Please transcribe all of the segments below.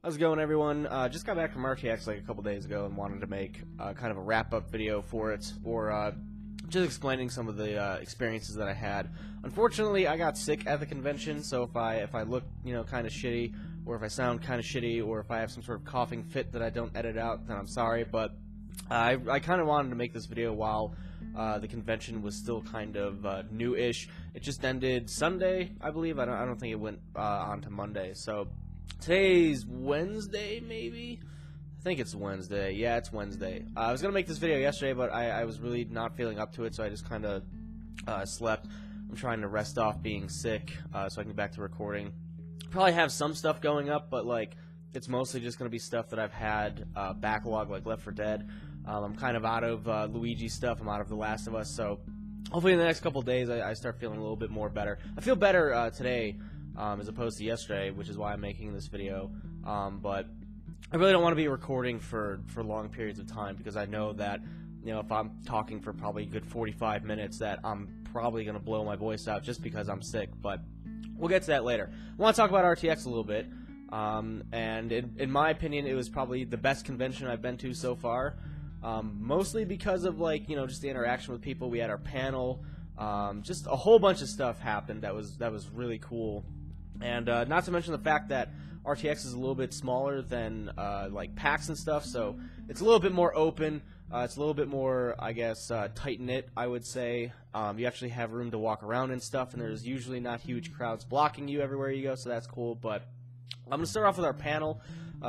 How's it going, everyone? Just got back from RTX like a couple days ago and wanted to make kind of a wrap-up video for it, or just explaining some of the experiences that I had. Unfortunately, I got sick at the convention, so if I look, kind of shitty, or if I sound kind of shitty, or if I have some sort of coughing fit that I don't edit out, then I'm sorry. But I kind of wanted to make this video while the convention was still kind of new-ish. It just ended Sunday, I believe. I don't think it went on to Monday. So today's Wednesday, maybe? I think it's Wednesday. Yeah, it's Wednesday. I was going to make this video yesterday, but I was really not feeling up to it, so I just kind of slept. I'm trying to rest off being sick so I can get back to recording. Probably have some stuff going up, but like it's mostly just going to be stuff that I've had backlog, like Left 4 Dead. I'm kind of out of Luigi stuff. I'm out of The Last of Us, so hopefully in the next couple days I start feeling a little bit more better. I feel better today as opposed to yesterday, which is why I'm making this video. But I really don't want to be recording for long periods of time, because I know that if I'm talking for probably a good 45 minutes that I'm probably going to blow my voice out just because I'm sick. But we'll get to that later. I want to talk about RTX a little bit. And in my opinion, it was probably the best convention I've been to so far. Mostly because of just the interaction with people. We had our panel. Just a whole bunch of stuff happened that was really cool. And not to mention the fact that RTX is a little bit smaller than like PAX and stuff, so it's a little bit more open. It's a little bit more, I guess, tight-knit, I would say. You actually have room to walk around and stuff, and there's usually not huge crowds blocking you everywhere you go, so that's cool. But I'm going to start off with our panel.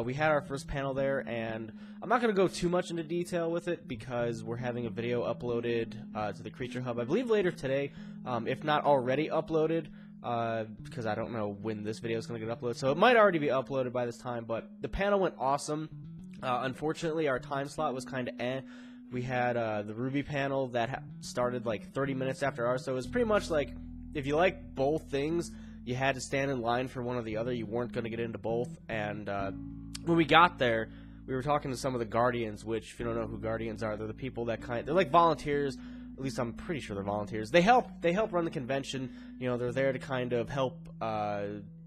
We had our first panel there, and I'm not going to go too much into detail with it because we're having a video uploaded to the Creature Hub, I believe later today, if not already uploaded. Because I don't know when this video is going to get uploaded, so it might already be uploaded by this time. But the panel went awesome. Unfortunately, our time slot was kind of eh. We had the Ruby panel that started like 30 minutes after ours, so it was pretty much like if you like both things, you had to stand in line for one or the other. You weren't going to get into both. And when we got there, we were talking to some of the Guardians, which, if you don't know who Guardians are, they're the people that they're like volunteers. At least I'm pretty sure they're volunteers. They help run the convention. They're there to kind of help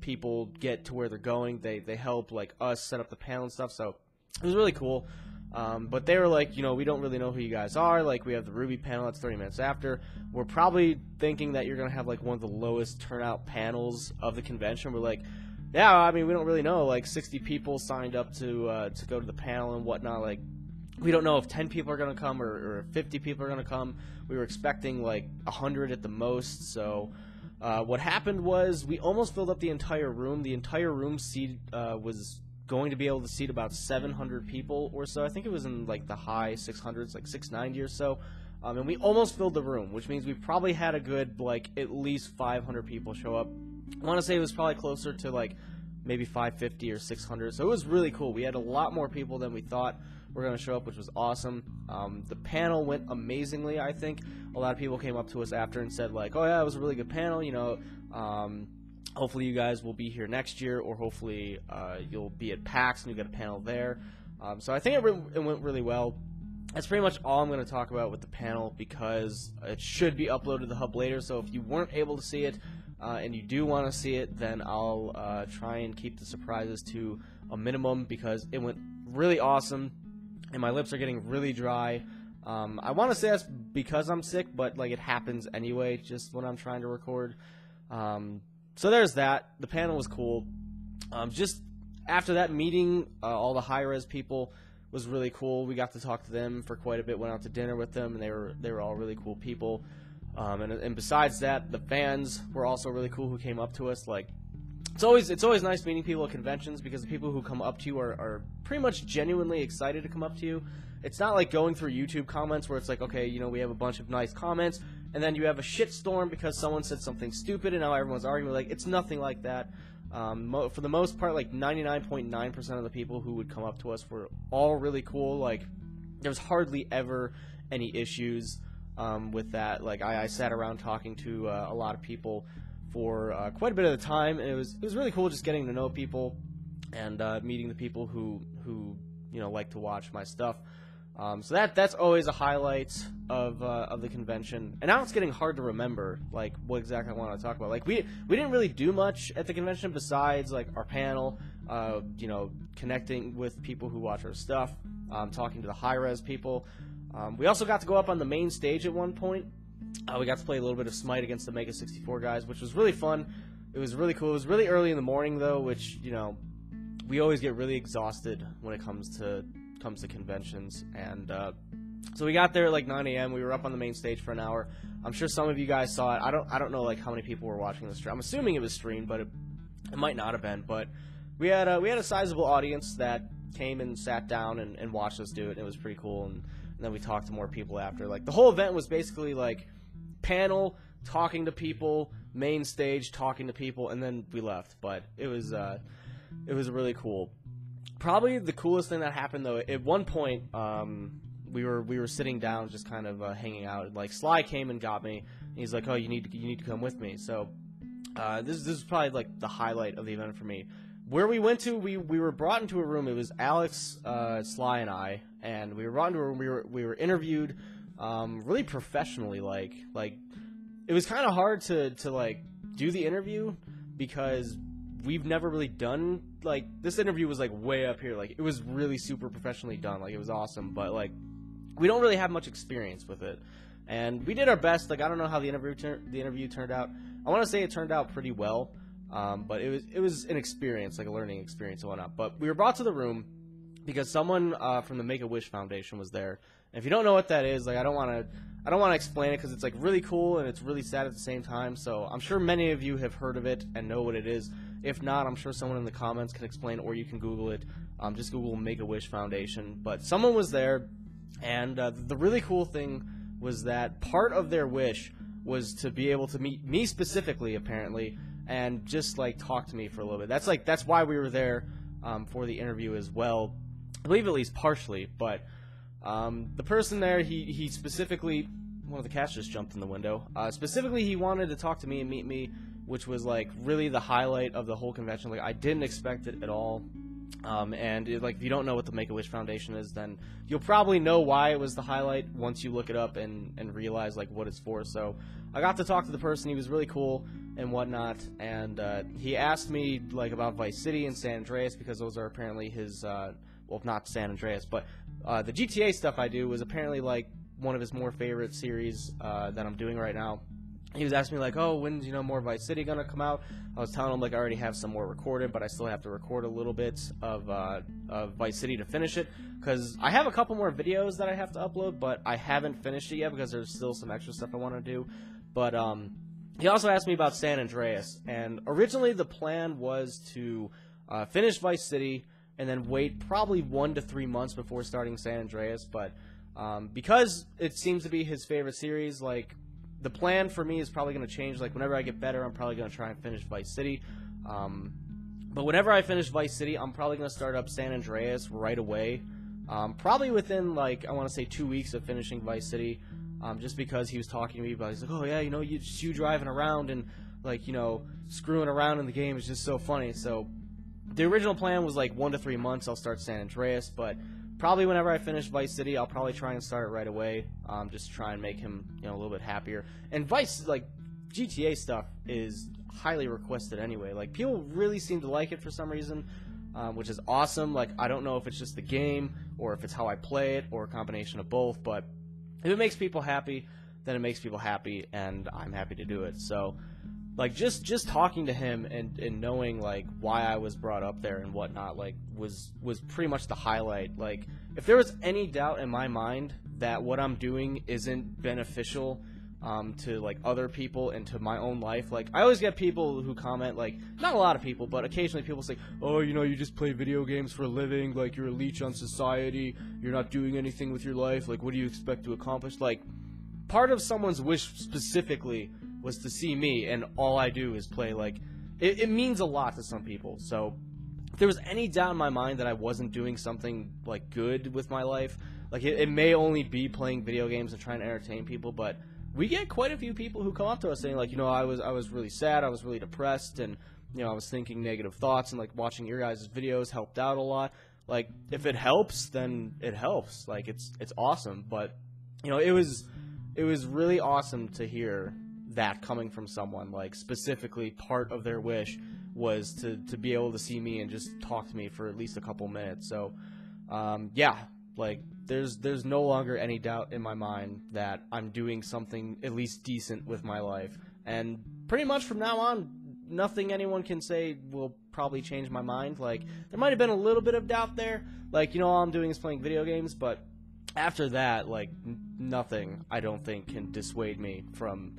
people get to where they're going. They help like us set up the panel and stuff. So it was really cool. But they were like, we don't really know who you guys are. Like, we have the Ruby panel that's 30 minutes after. We're probably thinking that you're gonna have like one of the lowest turnout panels of the convention. We're like, yeah, I mean, we don't really know. Like 60 people signed up to go to the panel and whatnot. Like, we don't know if 10 people are going to come or 50 people are going to come. We were expecting like 100 at the most. So what happened was we almost filled up the entire room. The entire room was going to be able to seat about 700 people or so. I think it was in like the high 600s, like 690 or so. And we almost filled the room, which means we probably had a good like at least 500 people show up. I want to say it was probably closer to like maybe 550 or 600. So it was really cool. We had a lot more people than we thought were going to show up, which was awesome. The panel went amazingly, I think. A lot of people came up to us after and said like, oh yeah, it was a really good panel, hopefully you guys will be here next year, or hopefully you'll be at PAX and you get a panel there. So I think it went really well. That's pretty much all I'm going to talk about with the panel, because it should be uploaded to the hub later. So if you weren't able to see it and you do want to see it, then I'll try and keep the surprises to a minimum, because it went really awesome. And my lips are getting really dry. I want to say that's because I'm sick, but like it happens anyway, just when I'm trying to record. So there's that. The panel was cool. Just after that meeting, all the high-res people was really cool. We got to talk to them for quite a bit. Went out to dinner with them, and they were all really cool people. And besides that, the fans were also really cool who came up to us. Like, it's always nice meeting people at conventions, because the people who come up to you are pretty much genuinely excited to come up to you. It's not like going through YouTube comments where it's like, okay, we have a bunch of nice comments, and then you have a shitstorm because someone said something stupid and now everyone's arguing. Like, it's nothing like that. For the most part, like 99.9% of the people who would come up to us were all really cool. Like, there was hardly ever any issues with that. Like, I sat around talking to a lot of people for quite a bit of the time, and it was really cool just getting to know people and meeting the people who like to watch my stuff. So that's always a highlight of the convention. And now it's getting hard to remember like what exactly I want to talk about. Like we didn't really do much at the convention besides like our panel. you know, connecting with people who watch our stuff, talking to the high-res people. We also got to go up on the main stage at one point. We got to play a little bit of Smite against the Mega 64 guys, which was really fun. It was really cool. It was really early in the morning, though, which, you know, we always get really exhausted when it comes to conventions. And so we got there at like 9 a.m. We were up on the main stage for an hour. I'm sure some of you guys saw it. I don't know like how many people were watching the stream. I'm assuming it was streamed, but it might not have been. But we had a sizable audience that came and sat down and watched us do it. And it was pretty cool. And then we talked to more people after. Like the whole event was basically like panel, talking to people, main stage, talking to people, and then we left. But it was really cool. Probably the coolest thing that happened though, at one point, we were sitting down, just kind of hanging out. Like Sly came and got me. And he's like, "Oh, you need to come with me." So this is probably like the highlight of the event for me. Where we went to, we were brought into a room. It was Alex, Sly, and I, and we were brought into a room. We were interviewed, really professionally. Like it was kind of hard to like do the interview because we've never really done like this interview was like way up here. Like it was really super professionally done. Like it was awesome, but like we don't really have much experience with it, and we did our best. Like I don't know how the interview turned out. I want to say it turned out pretty well. But it was an experience, like a learning experience and whatnot. But we were brought to the room because someone from the Make-A-Wish Foundation was there. And if you don't know what that is, like I don't want to explain it because it's like really cool and it's really sad at the same time. So I'm sure many of you have heard of it and know what it is. If not, I'm sure someone in the comments can explain, or you can Google it. Just Google Make-A-Wish Foundation. But someone was there, and the really cool thing was that part of their wish was to be able to meet me specifically, apparently, and just like talk to me for a little bit. That's why we were there for the interview as well. I believe at least partially, but the person there, he specifically, one of the cats just jumped in the window. Specifically, he wanted to talk to me and meet me, which was like really the highlight of the whole convention. Like I didn't expect it at all. Like if you don't know what the Make-A-Wish Foundation is, then you'll probably know why it was the highlight once you look it up and realize like what it's for. So I got to talk to the person. He was really cool and whatnot, and he asked me like about Vice City and San Andreas because those are apparently his well, not San Andreas, but the GTA stuff I do was apparently like one of his more favorite series that I'm doing right now. He was asking me like, "Oh, when's more Vice City gonna come out?" I was telling him like I already have some more recorded, but I still have to record a little bit of Vice City to finish it, because I have a couple more videos that I have to upload, but I haven't finished it yet because there's still some extra stuff I want to do. But he also asked me about San Andreas, and originally the plan was to finish Vice City and then wait probably 1 to 3 months before starting San Andreas, but because it seems to be his favorite series, like the plan for me is probably going to change. Like whenever I get better, I'm probably going to try and finish Vice City. But whenever I finish Vice City, I'm probably going to start up San Andreas right away. Probably within like, I want to say 2 weeks of finishing Vice City. Just because he was talking to me about, he's like, "Oh yeah, you driving around and like, screwing around in the game is just so funny." So the original plan was like 1 to 3 months I'll start San Andreas, but probably whenever I finish Vice City, I'll probably try and start it right away, just to try and make him, a little bit happier. And GTA stuff is highly requested anyway. Like, people really seem to like it for some reason, which is awesome. Like, I don't know if it's just the game, or if it's how I play it, or a combination of both, but if it makes people happy, then it makes people happy, and I'm happy to do it. So, like, just talking to him and knowing, like, why I was brought up there and whatnot, like, was pretty much the highlight. Like, if there was any doubt in my mind that what I'm doing isn't beneficial to, like, other people and to my own life, like, I always get people who comment, like, not a lot of people, but occasionally people say, "Oh, you just play video games for a living, like, you're a leech on society, you're not doing anything with your life, like, what do you expect to accomplish?" Like, part of someone's wish specifically was to see me, and all I do is play. Like, it means a lot to some people. So if there was any doubt in my mind that I wasn't doing something like good with my life, like it may only be playing video games and trying to entertain people, but we get quite a few people who come up to us saying like, I was really sad, I was really depressed, and I was thinking negative thoughts, and like watching your guys' videos helped out a lot. Like, if it helps, then it helps. Like, it's awesome. But it was really awesome to hear that coming from someone. Like, specifically part of their wish was to be able to see me and just talk to me for at least a couple minutes. So yeah, like there's no longer any doubt in my mind that I'm doing something at least decent with my life, and pretty much from now on, nothing anyone can say will probably change my mind. Like, there might have been a little bit of doubt there, like, you know, all I'm doing is playing video games, but after that, like, nothing, I don't think, can dissuade me from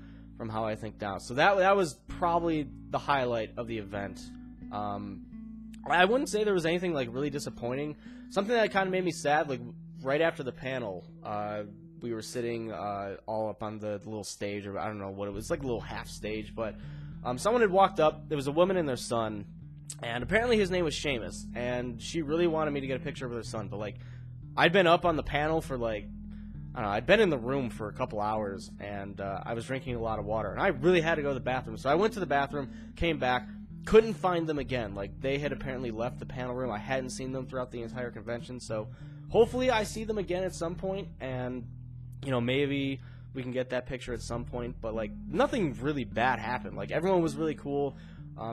how I think now. So that was probably the highlight of the event. I wouldn't say there was anything, like, really disappointing. Something that kind of made me sad, like, right after the panel, we were sitting all up on the little stage, or I don't know what it was, like a little half stage, but someone had walked up. There was a woman and their son, and apparently his name was Seamus, and she really wanted me to get a picture of their son, but, like, I'd been up on the panel for, like, I don't know, I'd been in the room for a couple hours, and I was drinking a lot of water, and I really had to go to the bathroom, so I went to the bathroom, came back, couldn't find them again. Like, they had apparently left the panel room. I hadn't seen them throughout the entire convention, so hopefully I see them again at some point, and, you know, maybe we can get that picture at some point, but, like, nothing really bad happened. Like, everyone was really cool.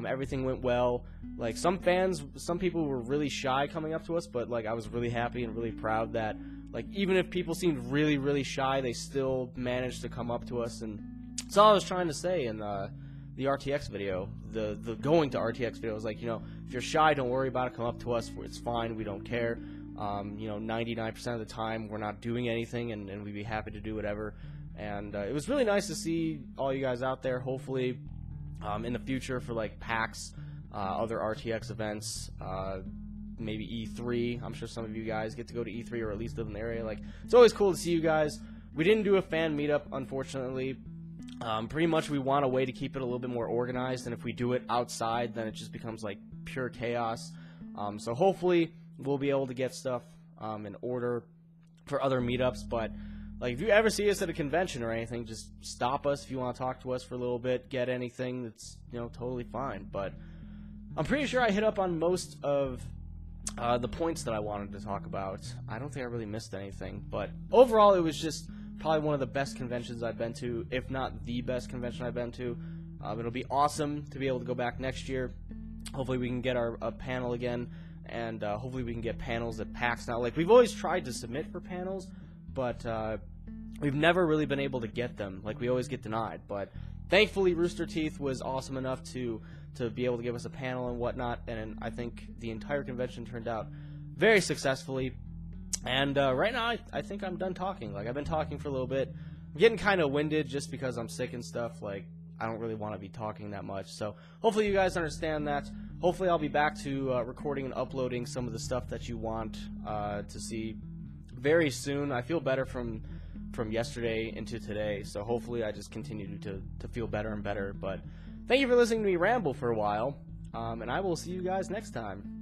Everything went well. Like, some people were really shy coming up to us, but, like, I was really happy and really proud that, like, even if people seemed really, really shy, they still managed to come up to us, and that's all I was trying to say in the RTX video, the going to RTX video. Was like, you know, if you're shy, don't worry about it, come up to us, it's fine, we don't care. You know, 99% of the time, we're not doing anything, and we'd be happy to do whatever. And it was really nice to see all you guys out there. Hopefully, in the future for, like, PAX, other RTX events, maybe E3. I'm sure some of you guys get to go to E3 or at least live in the area. Like, it's always cool to see you guys. We didn't do a fan meetup, unfortunately. Pretty much we want a way to keep it a little bit more organized, and if we do it outside, then it just becomes, like, pure chaos. So hopefully we'll be able to get stuff in order for other meetups, but, like, if you ever see us at a convention or anything, just stop us if you want to talk to us for a little bit, get anything, that's, you know, totally fine. But I'm pretty sure I hit up on most of the points that I wanted to talk about. I don't think I really missed anything, but overall it was just probably one of the best conventions I've been to, if not the best convention I've been to. It'll be awesome to be able to go back next year. Hopefully we can get a panel again, and hopefully we can get panels at PAX now. Like, we've always tried to submit for panels, but we've never really been able to get them. Like, we always get denied, but thankfully Rooster Teeth was awesome enough to be able to give us a panel and whatnot, and I think the entire convention turned out very successfully. And right now I think I'm done talking. Like, I've been talking for a little bit. I'm getting kind of winded just because I'm sick and stuff. Like, I don't really want to be talking that much, so hopefully you guys understand that. Hopefully I'll be back to recording and uploading some of the stuff that you want to see very soon. I feel better from yesterday into today, so hopefully I just continue to feel better and better. But thank you for listening to me ramble for a while, and I will see you guys next time.